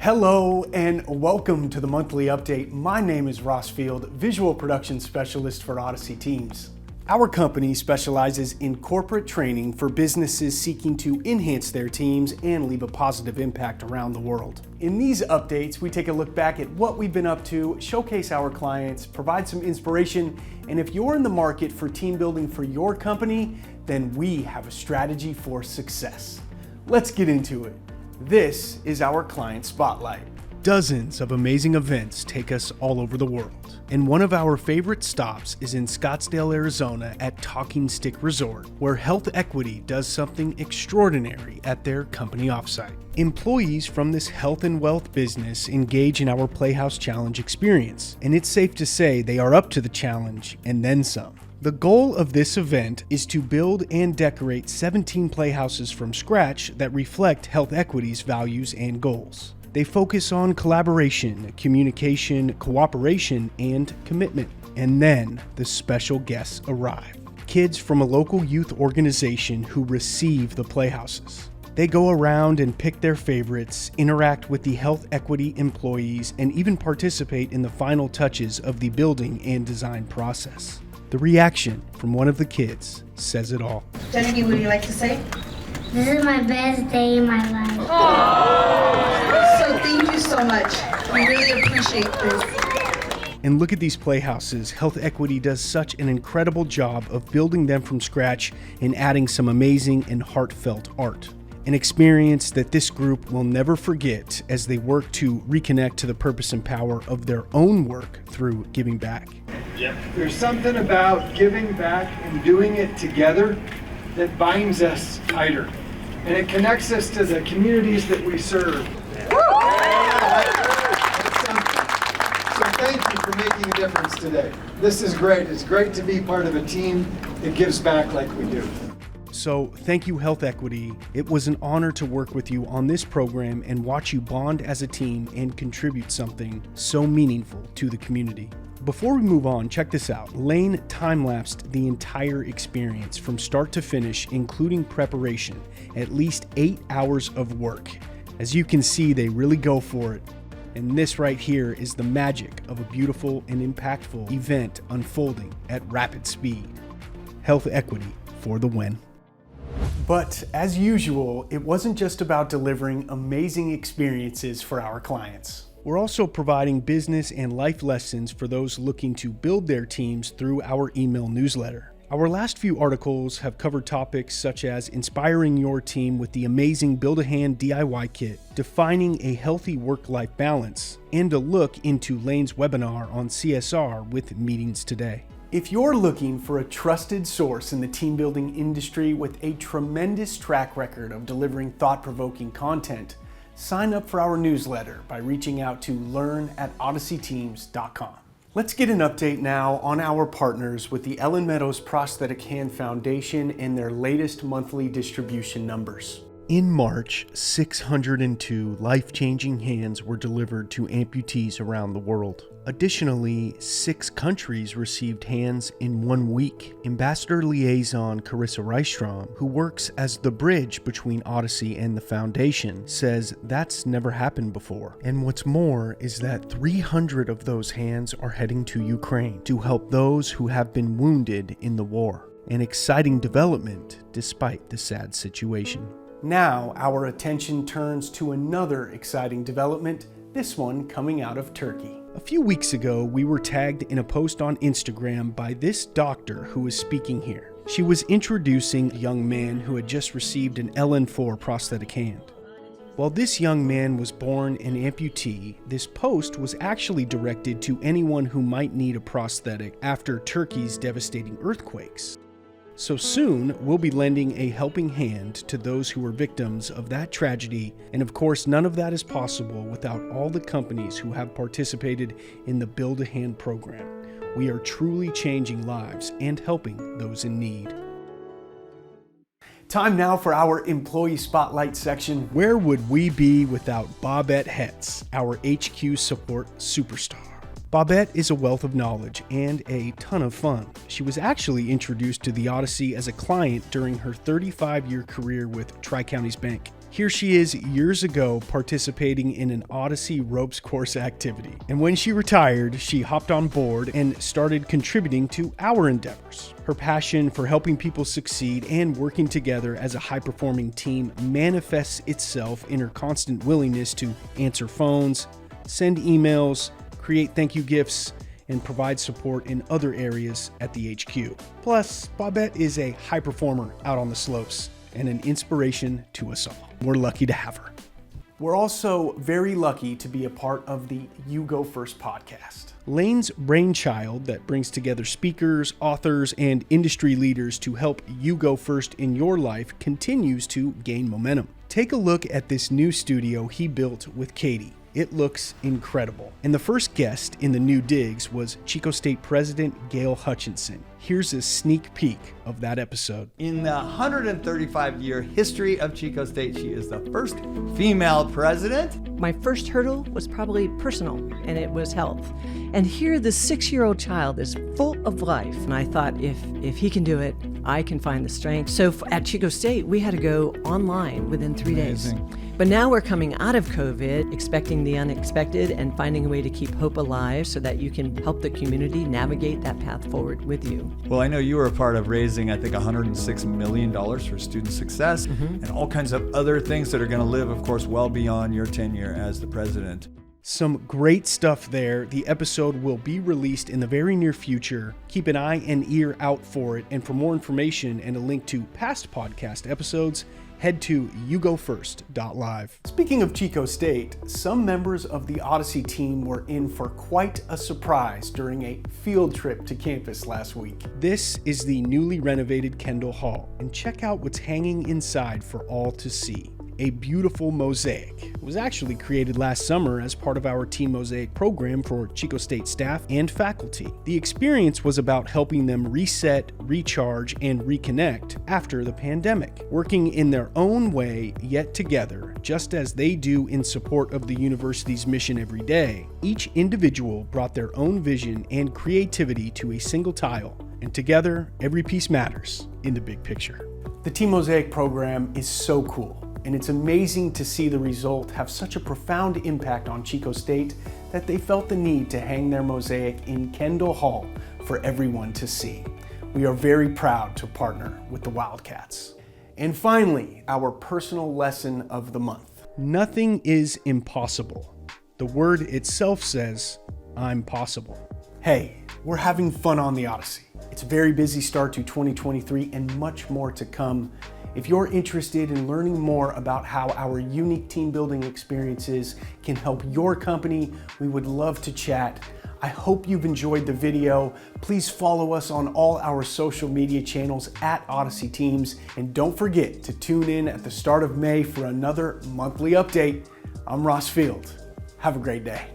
Hello and welcome to the monthly update. My name is Ross Field, Visual Production Specialist for Odyssey Teams. Our company specializes in corporate training for businesses seeking to enhance their teams and leave a positive impact around the world. In these updates, we take a look back at what we've been up to, showcase our clients, provide some inspiration, and if you're in the market for team building for your company, then we have a strategy for success. Let's get into it. This is our client spotlight. Dozens of amazing events take us all over the world, and one of our favorite stops is in Scottsdale, Arizona at Talking Stick Resort, where Health Equity does something extraordinary at their company offsite. Employees from this health and wealth business engage in our Playhouse Challenge experience, and it's safe to say they are up to the challenge and then some. The goal of this event is to build and decorate 17 playhouses from scratch that reflect Health Equity's values and goals. They focus on collaboration, communication, cooperation, and commitment. And then the special guests arrive. Kids from a local youth organization who receive the playhouses. They go around and pick their favorites, interact with the Health Equity employees, and even participate in the final touches of the building and design process. The reaction from one of the kids says it all. Genevieve, what do you like to say? This is my best day in my life. Aww. So thank you so much. We really appreciate this. And look at these playhouses. Health Equity does such an incredible job of building them from scratch and adding some amazing and heartfelt art. An experience that this group will never forget as they work to reconnect to the purpose and power of their own work through giving back. There's something about giving back and doing it together that binds us tighter, and it connects us to the communities that we serve. So thank you for making a difference today. This is great. It's great to be part of a team that gives back like we do. So thank you, Health Equity. It was an honor to work with you on this program and watch you bond as a team and contribute something so meaningful to the community. Before we move on, check this out. Lane time-lapsed the entire experience from start to finish, including preparation, at least 8 hours of work. As you can see, they really go for it. And this right here is the magic of a beautiful and impactful event unfolding at rapid speed. Health Equity for the win. But as usual, it wasn't just about delivering amazing experiences for our clients. We're also providing business and life lessons for those looking to build their teams through our email newsletter. Our last few articles have covered topics such as inspiring your team with the amazing Build-A-Hand DIY kit, defining a healthy work-life balance, and a look into Lane's webinar on CSR with Meetings Today. If you're looking for a trusted source in the team building industry with a tremendous track record of delivering thought-provoking content, sign up for our newsletter by reaching out to learn@odysseyteams.com. Let's get an update now on our partners with the Ellen Meadows Prosthetic Hand Foundation and their latest monthly distribution numbers. In March, 602 life-changing hands were delivered to amputees around the world. Additionally, 6 countries received hands in 1 week. Ambassador Liaison Carissa Rystrom, who works as the bridge between Odyssey and the foundation, says that's never happened before. And what's more is that 300 of those hands are heading to Ukraine to help those who have been wounded in the war. An exciting development despite the sad situation. Now our attention turns to another exciting development, this one coming out of Turkey. A few weeks ago, we were tagged in a post on Instagram by this doctor who was speaking here. She was introducing a young man who had just received an LN4 prosthetic hand. While this young man was born an amputee, this post was actually directed to anyone who might need a prosthetic after Turkey's devastating earthquakes. So soon, we'll be lending a helping hand to those who were victims of that tragedy, and of course, none of that is possible without all the companies who have participated in the Build-A-Hand program. We are truly changing lives and helping those in need. Time now for our Employee Spotlight section. Where would we be without Bobette Hetz, our HQ support superstar? Bobette is a wealth of knowledge and a ton of fun. She was actually introduced to the Odyssey as a client during her 35-year career with Tri-Counties Bank. Here she is years ago participating in an Odyssey ropes course activity. And when she retired, she hopped on board and started contributing to our endeavors. Her passion for helping people succeed and working together as a high-performing team manifests itself in her constant willingness to answer phones, send emails, create thank you gifts, and provide support in other areas at the HQ. Plus, Bobette is a high performer out on the slopes and an inspiration to us all. We're lucky to have her. We're also very lucky to be a part of the You Go First podcast. Lane's brainchild that brings together speakers, authors, and industry leaders to help you go first in your life continues to gain momentum. Take a look at this new studio he built with Katie. It looks incredible. And the first guest in the new digs was Chico State President Gail Hutchinson. Here's a sneak peek of that episode. In the 135-year history of Chico State, she is the first female president. My first hurdle was probably personal, and it was health. And here, the 6-year-old child is full of life. And I thought, if he can do it, I can find the strength. So at Chico State, we had to go online within 3 days. But now we're coming out of COVID, expecting the unexpected and finding a way to keep hope alive so that you can help the community navigate that path forward with you. Well, I know you were a part of raising, I think, $106 million for student success and all kinds of other things that are going to live, of course, well beyond your tenure as the president. Some great stuff there. The episode will be released in the very near future. Keep an eye and ear out for it. And for more information and a link to past podcast episodes, head to yougofirst.live. Speaking of Chico State, some members of the Odyssey team were in for quite a surprise during a field trip to campus last week. This is the newly renovated Kendall Hall, and check out what's hanging inside for all to see. A beautiful mosaic. It was actually created last summer as part of our Team Mosaic program for Chico State staff and faculty. The experience was about helping them reset, recharge, and reconnect after the pandemic, working in their own way yet together, just as they do in support of the university's mission every day. Each individual brought their own vision and creativity to a single tile, and together, every piece matters in the big picture. The Team Mosaic program is so cool. And it's amazing to see the result have such a profound impact on Chico State that they felt the need to hang their mosaic in Kendall Hall for everyone to see. We are very proud to partner with the Wildcats. And finally, our personal lesson of the month. Nothing is impossible. The word itself says, I'm possible. Hey, we're having fun on the Odyssey. It's a very busy start to 2023 and much more to come. If you're interested in learning more about how our unique team building experiences can help your company, we would love to chat. I hope you've enjoyed the video. Please follow us on all our social media channels at Odyssey Teams, and don't forget to tune in at the start of May for another monthly update. I'm Ross Field. Have a great day.